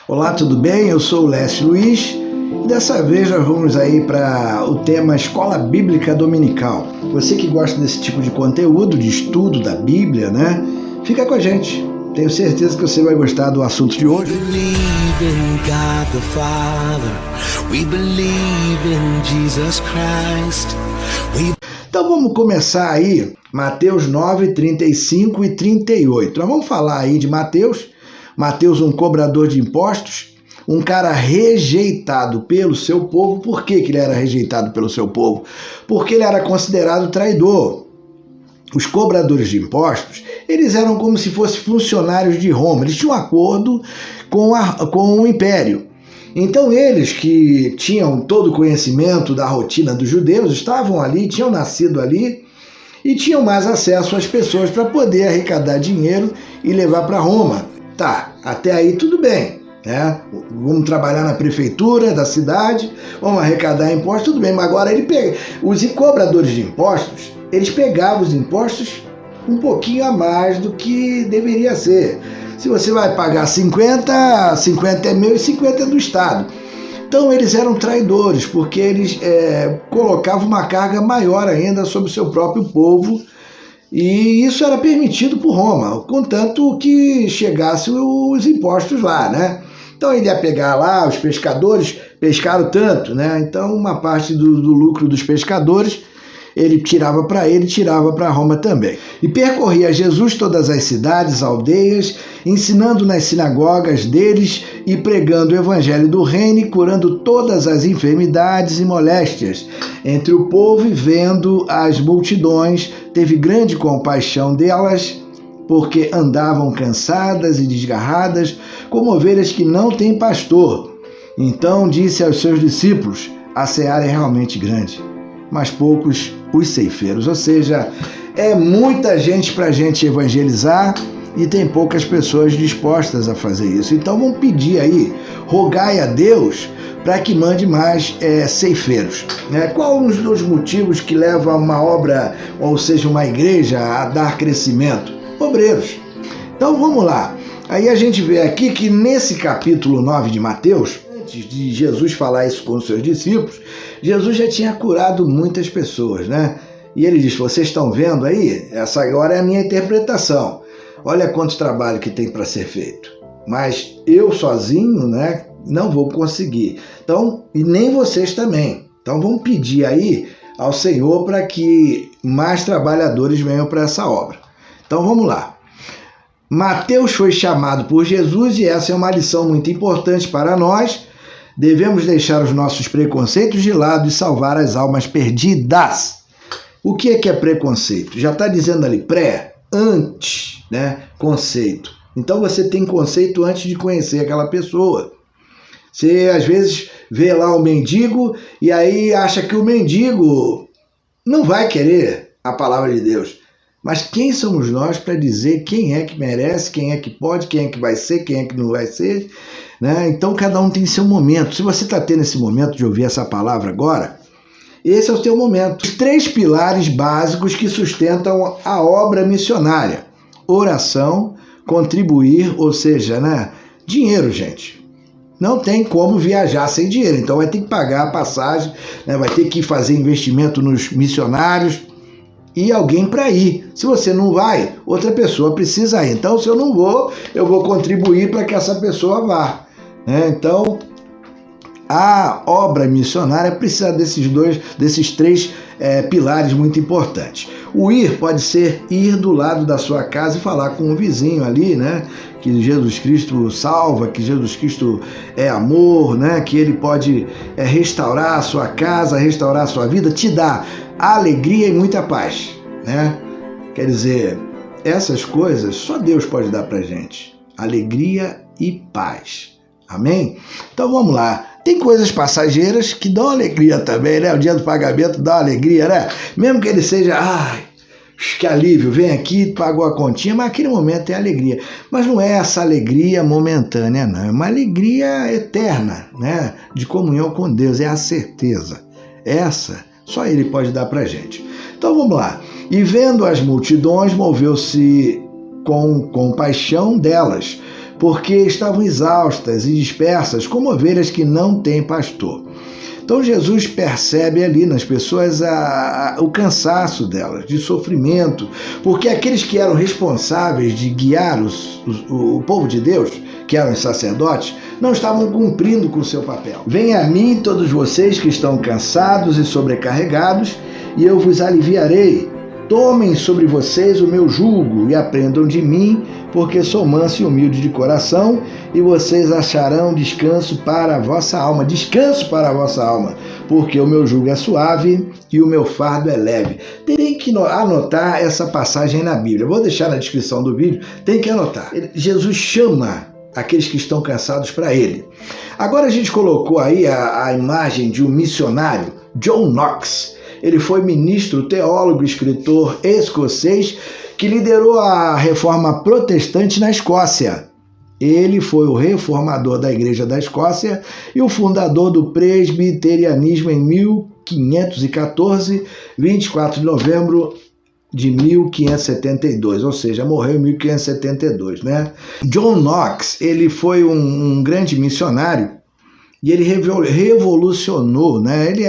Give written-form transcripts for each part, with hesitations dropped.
Olá, tudo bem? Eu sou o Lécio Luiz e dessa vez nós vamos aí para o tema Escola Bíblica Dominical. Você que gosta desse tipo de conteúdo, de estudo da Bíblia, né? Fica com a gente. Tenho certeza que você vai gostar do assunto de hoje. Então vamos começar aí, Mateus 9, 35 e 38. Nós vamos falar aí de Mateus, um cobrador de impostos, um cara rejeitado pelo seu povo. Por que ele era rejeitado pelo seu povo? Porque ele era considerado traidor. Os cobradores de impostos, eles eram como se fossem funcionários de Roma, eles tinham um acordo com o império. Então eles que tinham todo o conhecimento da rotina dos judeus, estavam ali, tinham nascido ali e tinham mais acesso às pessoas para poder arrecadar dinheiro e levar para Roma. Tá, até aí tudo bem, né? Vamos trabalhar na prefeitura da cidade, vamos arrecadar impostos, tudo bem, mas agora os cobradores de impostos, eles pegavam os impostos um pouquinho a mais do que deveria ser. Se você vai pagar 50 é meu e 50 é do Estado. Então eles eram traidores, porque eles colocavam uma carga maior ainda sobre o seu próprio povo, e isso era permitido por Roma, contanto que chegassem os impostos lá, né? Então ele ia pegar lá, os pescadores pescaram tanto, né? Então uma parte do lucro dos pescadores ele tirava para ele, tirava para Roma também. E percorria Jesus todas as cidades, aldeias, ensinando nas sinagogas deles e pregando o evangelho do reino e curando todas as enfermidades e moléstias entre o povo, e vendo as multidões, teve grande compaixão delas, porque andavam cansadas e desgarradas, como ovelhas que não têm pastor. Então disse aos seus discípulos: a seara é realmente grande, mas poucos os ceifeiros. Ou seja, é muita gente para a gente evangelizar e tem poucas pessoas dispostas a fazer isso. Então vamos pedir aí, rogai a Deus para que mande mais ceifeiros. Qual um dos motivos que leva uma obra, ou seja, uma igreja, a dar crescimento? Obreiros. Então vamos lá. Aí a gente vê aqui que nesse capítulo 9 de Mateus, antes de Jesus falar isso com os seus discípulos, Jesus já tinha curado muitas pessoas, né? E ele diz: vocês estão vendo aí? Essa agora é a minha interpretação. Olha quanto trabalho que tem para ser feito. Mas eu sozinho, né, não vou conseguir. Então, e nem vocês também. Então vamos pedir aí ao Senhor para que mais trabalhadores venham para essa obra. Então vamos lá. Mateus foi chamado por Jesus, e essa é uma lição muito importante para nós. Devemos deixar os nossos preconceitos de lado e salvar as almas perdidas. O que é preconceito? Já está dizendo ali antes, né? Conceito. Então você tem conceito antes de conhecer aquela pessoa. Você às vezes vê lá o mendigo e aí acha que o mendigo não vai querer a palavra de Deus. Mas quem somos nós para dizer quem é que merece, quem é que pode, quem é que vai ser, quem é que não vai ser, né? Então cada um tem seu momento. Se você está tendo esse momento de ouvir essa palavra agora, esse é o seu momento. Os 3 pilares básicos que sustentam a obra missionária: oração, contribuir, ou seja, né, dinheiro, gente. Não tem como viajar sem dinheiro, então vai ter que pagar a passagem, né, vai ter que fazer investimento nos missionários e alguém para ir. Se você não vai, outra pessoa precisa ir. Então, se eu não vou, eu vou contribuir para que essa pessoa vá. Então, a obra missionária precisa desses 3 pilares muito importantes. O ir pode ser ir do lado da sua casa e falar com o vizinho ali, né? Que Jesus Cristo salva, que Jesus Cristo é amor, né? Que ele pode restaurar a sua casa, restaurar a sua vida, te dar alegria e muita paz, né? Quer dizer, essas coisas só Deus pode dar pra gente. Alegria e paz. Amém? Então vamos lá. Tem coisas passageiras que dão alegria também, né? O dia do pagamento dá alegria, né? Mesmo que ele seja, que alívio, vem aqui, pagou a continha, mas aquele momento é alegria. Mas não é essa alegria momentânea, não. É uma alegria eterna, né? De comunhão com Deus, é a certeza. Essa, só Ele pode dar pra gente. Então vamos lá. E vendo as multidões, moveu-se com compaixão delas, porque estavam exaustas e dispersas como ovelhas que não têm pastor. Então Jesus percebe ali nas pessoas o cansaço delas, de sofrimento, porque aqueles que eram responsáveis de guiar o povo de Deus, que eram os sacerdotes, não estavam cumprindo com o seu papel. Venham a mim todos vocês que estão cansados e sobrecarregados, e eu vos aliviarei. Tomem sobre vocês o meu jugo e aprendam de mim, porque sou manso e humilde de coração, e vocês acharão descanso para a vossa alma. Descanso para a vossa alma, porque o meu jugo é suave e o meu fardo é leve. Tem que anotar essa passagem na Bíblia. Vou deixar na descrição do vídeo, tem que anotar. Jesus chama aqueles que estão cansados para ele. Agora a gente colocou aí a imagem de um missionário, John Knox. Ele foi ministro, teólogo, escritor escocês que liderou a reforma protestante na Escócia. Ele foi o reformador da Igreja da Escócia e o fundador do presbiterianismo em 1514, 24 de novembro de 1572, ou seja, morreu em 1572, né? John Knox, ele foi um grande missionário e ele revolucionou, né? Ele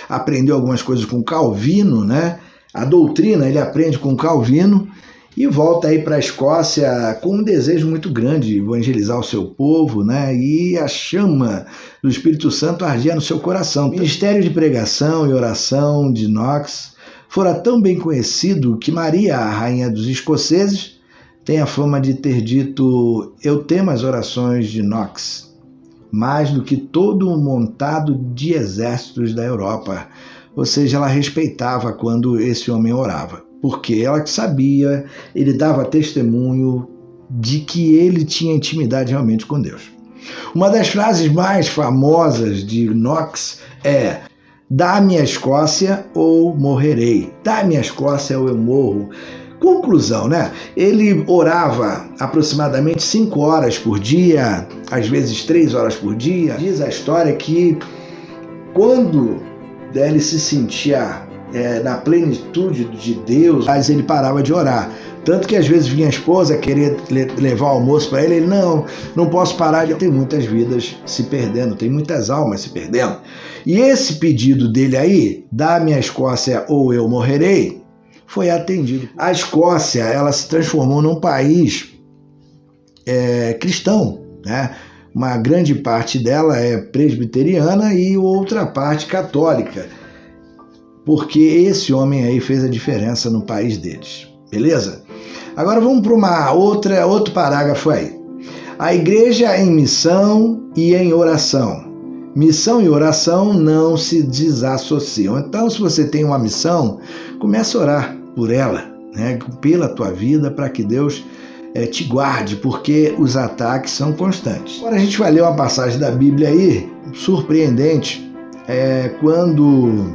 aprendeu algumas coisas com Calvino, né? A doutrina ele aprende com Calvino e volta aí para a Escócia com um desejo muito grande de evangelizar o seu povo, né? E a chama do Espírito Santo ardia no seu coração. O ministério de pregação e oração de Knox fora tão bem conhecido que Maria, a rainha dos escoceses, tem a fama de ter dito: eu temo as orações de Knox mais do que todo um montado de exércitos da Europa. Ou seja, ela respeitava quando esse homem orava, porque ela sabia, ele dava testemunho de que ele tinha intimidade realmente com Deus. Uma das frases mais famosas de Knox é: dá-me a Escócia ou morrerei. Dá-me a Escócia ou eu morro. Conclusão, né? Ele orava aproximadamente 5 horas por dia, às vezes 3 horas por dia. Diz a história que quando ele se sentia na plenitude de Deus, mas ele parava de orar. Tanto que às vezes vinha a esposa querer levar o almoço para ele, não posso parar. Tem muitas vidas se perdendo, tem muitas almas se perdendo. E esse pedido dele aí, dá-me a Escócia ou eu morrerei, foi atendido. A Escócia, ela se transformou num país cristão, né? Uma grande parte dela é presbiteriana e outra parte católica, porque esse homem aí fez a diferença no país deles, beleza? Agora vamos para outro parágrafo aí. A igreja em missão e em oração. Missão e oração não se desassociam. Então, se você tem uma missão, comece a orar por ela, né? Pela tua vida, para que Deus te guarde, porque os ataques são constantes. Agora a gente vai ler uma passagem da Bíblia aí, surpreendente. Quando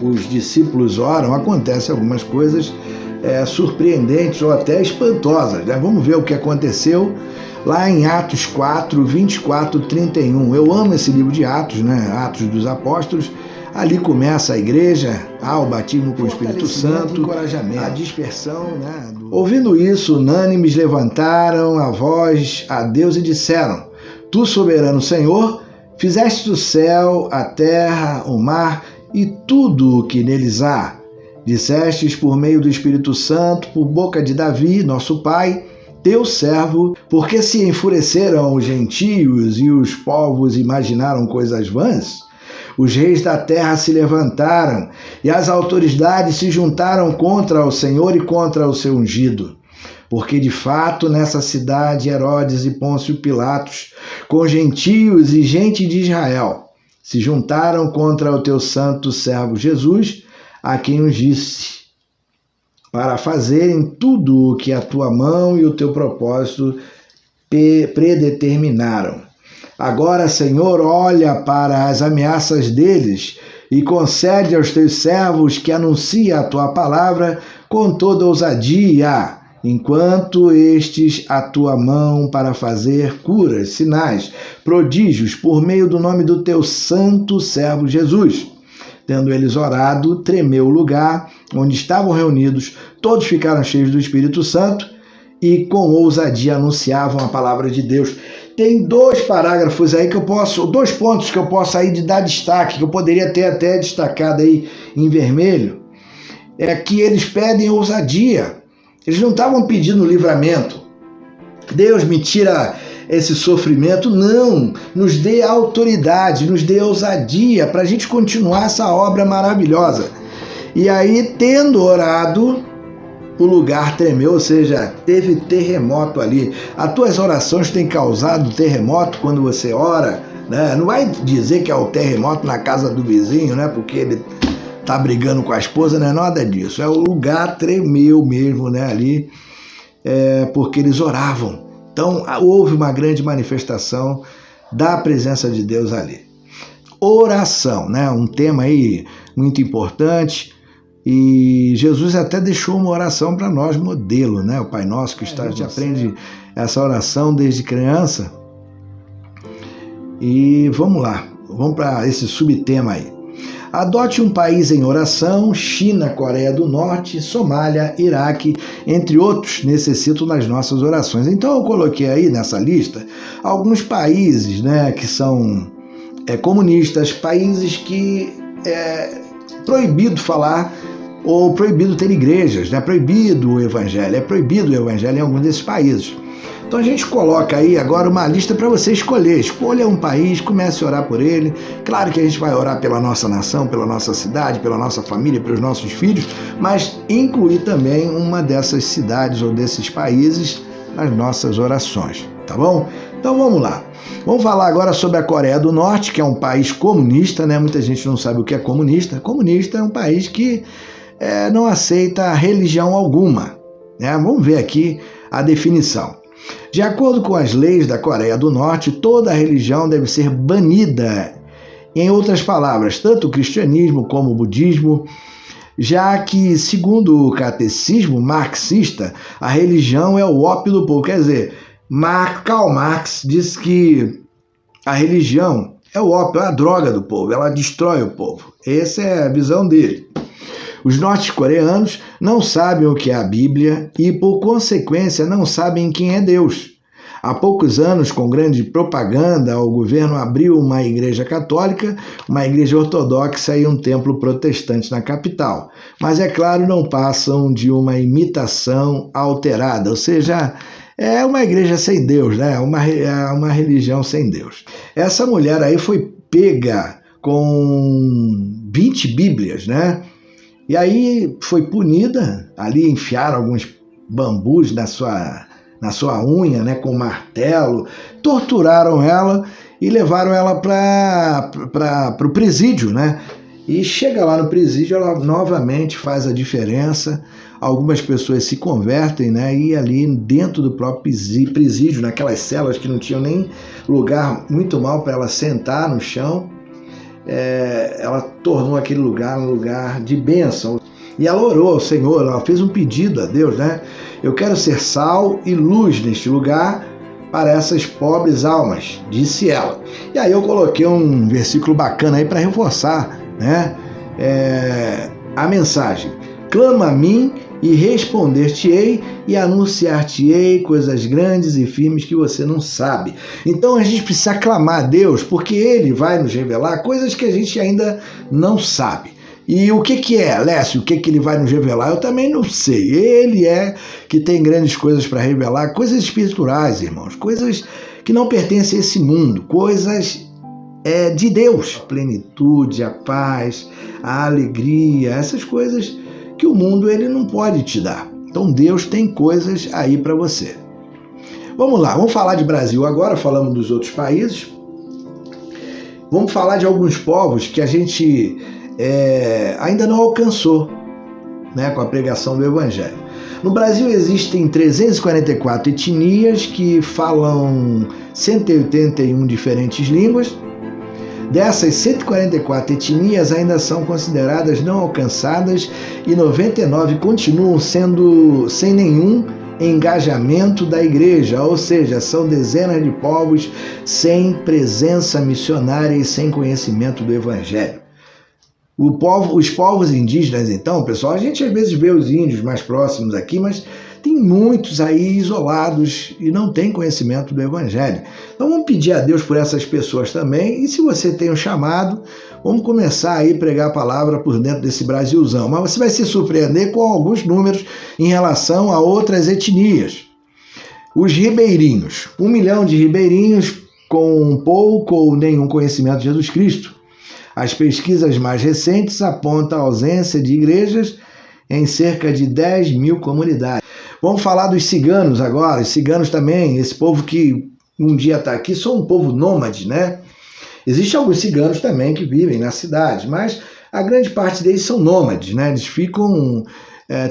os discípulos oram, acontecem algumas coisas surpreendentes ou até espantosas, né? Vamos ver o que aconteceu lá em Atos 4, 24, 31. Eu amo esse livro de Atos, né? Atos dos Apóstolos. Ali começa a igreja, o batismo com o Espírito Santo, encorajamento, a dispersão, né? Ouvindo isso, unânimes levantaram a voz a Deus e disseram: Tu, soberano Senhor, fizeste o céu, a terra, o mar e tudo o que neles há. Dissestes por meio do Espírito Santo, por boca de Davi, nosso pai, teu servo, porque se enfureceram os gentios e os povos imaginaram coisas vãs? Os reis da terra se levantaram e as autoridades se juntaram contra o Senhor e contra o seu ungido. Porque de fato nessa cidade Herodes e Pôncio Pilatos, com gentios e gente de Israel, se juntaram contra o teu santo servo Jesus, a quem ungiste, para fazerem tudo o que a tua mão e o teu propósito predeterminaram. Agora, Senhor, olha para as ameaças deles e concede aos teus servos que anunciem a tua palavra com toda ousadia, enquanto estes a tua mão para fazer curas, sinais, prodígios, por meio do nome do teu santo servo Jesus. Tendo eles orado, tremeu o lugar onde estavam reunidos, todos ficaram cheios do Espírito Santo e com ousadia anunciavam a palavra de Deus. Tem 2 parágrafos aí que eu posso, 2 pontos que eu posso aí de dar destaque, que eu poderia ter até destacado aí em vermelho, é que eles pedem ousadia. Eles não estavam pedindo livramento. Deus me tira esse sofrimento, não. Nos dê autoridade, nos dê ousadia para a gente continuar essa obra maravilhosa. E aí, tendo orado, o lugar tremeu, ou seja, teve terremoto ali. As tuas orações têm causado terremoto quando você ora, né? Não vai dizer que é o terremoto na casa do vizinho, né? Porque ele tá brigando com a esposa, não é nada disso. É o lugar tremeu mesmo, né? Ali, porque eles oravam. Então, houve uma grande manifestação da presença de Deus ali. Oração, né? Um tema aí muito importante. E Jesus até deixou uma oração para nós, modelo, né? O Pai Nosso, que a gente aprende essa oração desde criança. E vamos lá, vamos para esse subtema aí. Adote um país em oração. China, Coreia do Norte, Somália, Iraque, entre outros, necessitam das nossas orações. Então eu coloquei aí nessa lista alguns países, né, que são comunistas, países que é proibido falar ou proibido ter igrejas, né? Proibido o evangelho, é proibido o evangelho em alguns desses países. Então a gente coloca aí agora uma lista para você escolher. Escolha um país, comece a orar por ele. Claro que a gente vai orar pela nossa nação, pela nossa cidade, pela nossa família, pelos nossos filhos, mas incluir também uma dessas cidades ou desses países nas nossas orações, tá bom? Então vamos lá. Vamos falar agora sobre a Coreia do Norte, que é um país comunista, né? Muita gente não sabe o que é comunista. Comunista é um país que não aceita religião alguma, né? Vamos ver aqui a definição. De acordo com as leis da Coreia do Norte, toda religião deve ser banida. Em outras palavras, tanto o cristianismo como o budismo, já que, segundo o catecismo marxista, a religião é o ópio do povo. Quer dizer, Karl Marx diz que a religião é o ópio, é a droga do povo, ela destrói o povo. Essa é a visão dele. Os norte-coreanos não sabem o que é a Bíblia e, por consequência, não sabem quem é Deus. Há poucos anos, com grande propaganda, o governo abriu uma igreja católica, uma igreja ortodoxa e um templo protestante na capital. Mas, é claro, não passam de uma imitação alterada, ou seja, é uma igreja sem Deus, né? Uma religião sem Deus. Essa mulher aí foi pega com 20 Bíblias, né? E aí foi punida, ali enfiaram alguns bambus na sua unha, né, com martelo, torturaram ela e levaram ela para o presídio, né? E chega lá no presídio, ela novamente faz a diferença, algumas pessoas se convertem, né? E ali dentro do próprio presídio, naquelas celas que não tinham nem lugar, muito mal para ela sentar no chão, ela tornou aquele lugar um lugar de bênção. E ela orou ao Senhor, ela fez um pedido a Deus, né? Eu quero ser sal e luz neste lugar para essas pobres almas, disse ela. E aí eu coloquei um versículo bacana aí para reforçar, né, a mensagem. Clama a mim e responder-te-ei e anunciar-te-ei coisas grandes e firmes que você não sabe. Então a gente precisa clamar a Deus, porque Ele vai nos revelar coisas que a gente ainda não sabe. E o que é, Lécio? O que Ele vai nos revelar? Eu também não sei. Ele é que tem grandes coisas para revelar, coisas espirituais, irmãos, coisas que não pertencem a esse mundo, coisas de Deus, plenitude, a paz, a alegria, essas coisas que o mundo ele não pode te dar. Então Deus tem coisas aí para você. Vamos lá, vamos falar de Brasil agora, falamos dos outros países. Vamos falar de alguns povos que a gente ainda não alcançou, né, com a pregação do Evangelho. No Brasil existem 344 etnias que falam 181 diferentes línguas. Dessas 144 etnias ainda são consideradas não alcançadas e 99 continuam sendo sem nenhum engajamento da igreja, ou seja, são dezenas de povos sem presença missionária e sem conhecimento do Evangelho. Os povos indígenas, então, pessoal, a gente às vezes vê os índios mais próximos aqui, mas tem muitos aí isolados e não tem conhecimento do Evangelho. Então vamos pedir a Deus por essas pessoas também, e se você tem um chamado, vamos começar aí a pregar a palavra por dentro desse Brasilzão. Mas você vai se surpreender com alguns números em relação a outras etnias. Os ribeirinhos, 1 milhão de ribeirinhos com pouco ou nenhum conhecimento de Jesus Cristo. As pesquisas mais recentes apontam a ausência de igrejas em cerca de 10 mil comunidades. Vamos falar dos ciganos agora. Os ciganos também, esse povo que um dia está aqui, são um povo nômade, né? Existem alguns ciganos também que vivem na cidade, mas a grande parte deles são nômades, né? Eles ficam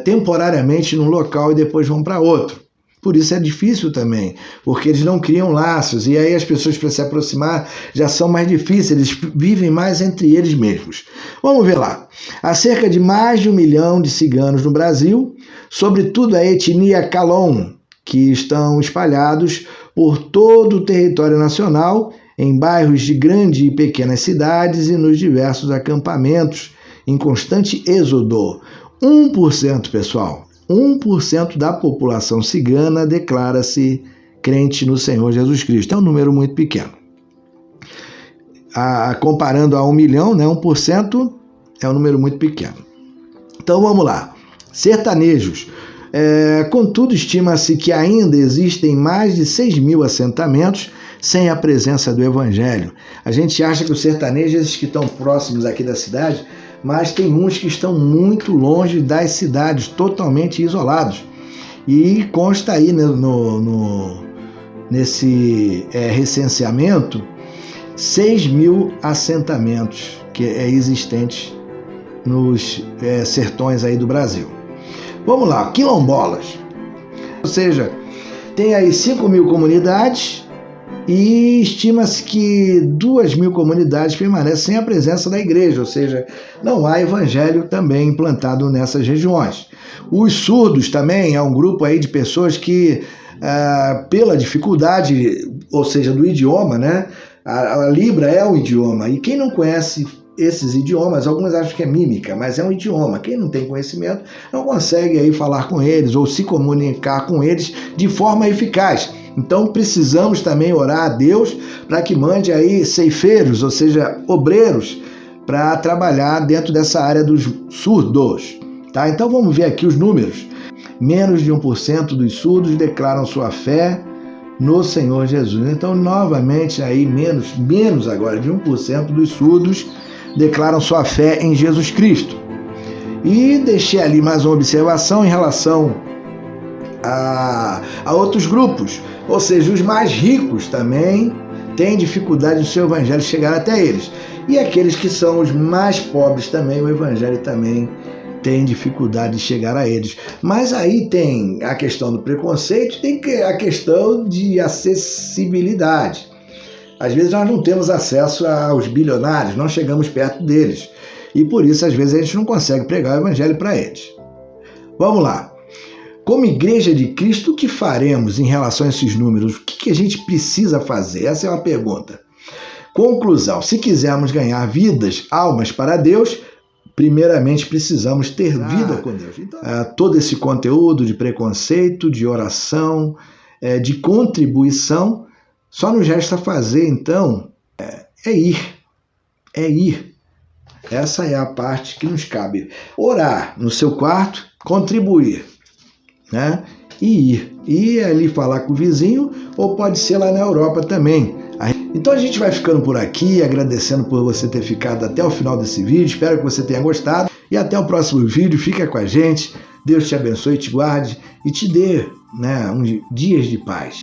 temporariamente num local e depois vão para outro. Por isso é difícil também, porque eles não criam laços, e aí as pessoas para se aproximar já são mais difíceis, eles vivem mais entre eles mesmos. Vamos ver lá. Há cerca de mais de 1 milhão de ciganos no Brasil, sobretudo a etnia Calon, que estão espalhados por todo o território nacional, em bairros de grandes e pequenas cidades e nos diversos acampamentos, em constante êxodo. 1%, pessoal. 1% da população cigana declara-se crente no Senhor Jesus Cristo. É um número muito pequeno. Comparando a 1 milhão, né, 1% é um número muito pequeno. Então vamos lá. Sertanejos. Contudo, estima-se que ainda existem mais de 6 mil assentamentos sem a presença do Evangelho. A gente acha que os sertanejos, esses que estão próximos aqui da cidade, mas tem uns que estão muito longe das cidades, totalmente isolados. E consta aí nesse recenseamento 6 mil assentamentos que existentes nos sertões aí do Brasil. Vamos lá, quilombolas. Ou seja, tem aí 5 mil comunidades e estima-se que 2 mil comunidades permanecem sem a presença da igreja, ou seja, não há evangelho também implantado nessas regiões. Os surdos também é um grupo aí de pessoas que, pela dificuldade, ou seja, do idioma, né? A Libra é um idioma, e quem não conhece esses idiomas, alguns acham que é mímica, mas é um idioma. Quem não tem conhecimento não consegue aí falar com eles ou se comunicar com eles de forma eficaz. Então precisamos também orar a Deus para que mande aí ceifeiros, ou seja, obreiros, para trabalhar dentro dessa área dos surdos. Tá? Então vamos ver aqui os números. Menos de 1% dos surdos declaram sua fé no Senhor Jesus. Então, novamente, aí menos agora de 1% dos surdos declaram sua fé em Jesus Cristo. E deixei ali mais uma observação em relação a outros grupos, ou seja, os mais ricos também têm dificuldade do seu evangelho chegar até eles. E aqueles que são os mais pobres também, o evangelho também tem dificuldade de chegar a eles. Mas aí tem a questão do preconceito, tem a questão de acessibilidade. Às vezes nós não temos acesso aos bilionários, não chegamos perto deles. E por isso, às vezes, a gente não consegue pregar o evangelho para eles. Vamos lá. Como igreja de Cristo, o que faremos em relação a esses números? O que a gente precisa fazer? Essa é uma pergunta. Conclusão. Se quisermos ganhar vidas, almas para Deus, primeiramente precisamos ter vida com Deus. Então, todo esse conteúdo de preconceito, de oração, de contribuição, só nos resta fazer, então, ir. Essa é a parte que nos cabe. Orar no seu quarto, contribuir, né? E ir. Ir ali falar com o vizinho, ou pode ser lá na Europa também. Então a gente vai ficando por aqui, agradecendo por você ter ficado até o final desse vídeo. Espero que você tenha gostado. E até o próximo vídeo. Fica com a gente. Deus te abençoe, te guarde e te dê, né, uns dias de paz.